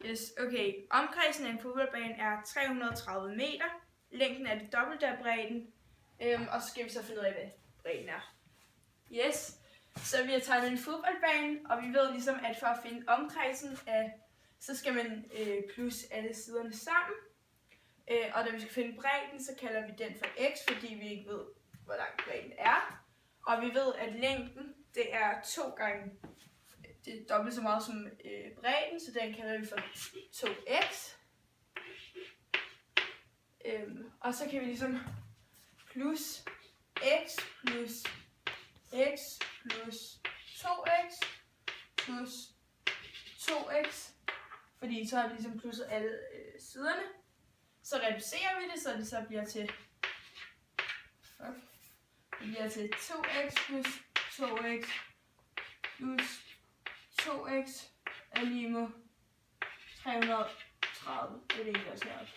Yes, okay. Omkredsen af en fodboldbane er 330 meter. Længden er det dobbelte af bredden. Og så skal vi så finde ud af, hvad bredden er. Yes, så vi har tegnet en fodboldbane, og vi ved ligesom, at for at finde omkredsen så skal man plusse alle siderne sammen. Og da vi skal finde bredden, så kalder vi den for x, fordi vi ikke ved, hvor lang bredden er. Og vi ved, at længden, det er 2 gange, det er dobbelt så meget som bredden, så den kalder vi for 2x. Og så kan vi ligesom plus x plus x plus 2x plus 2x, fordi så har vi ligesom plusset alle siderne. Så reducerer vi det, så det så bliver til, det bliver til 2x plus 2x plus 2x er lige med 330. Det er det ikke, der skal.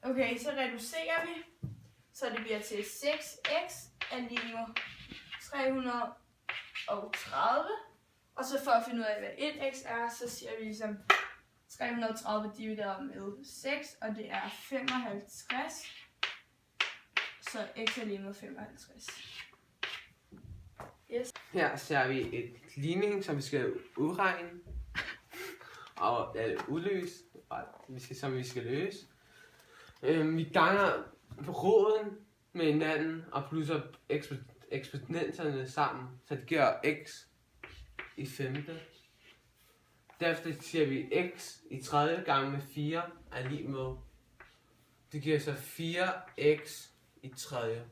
Okay, så reducerer vi, så det bliver til 6x er lige med 330. Og så for at finde ud af, hvad 1x er, så siger vi ligesom 330 divideret med 6, og det er 55. Så x er lige med 55. Yes. Her ser vi et ligning, som vi skal udregne og udløse, som vi skal løse. Vi ganger roden med hinanden og plusser eksponenterne sammen, så det giver x i femte. Derefter siger vi x i tredje gange med 4 er lige med. Det giver så 4x i tredje.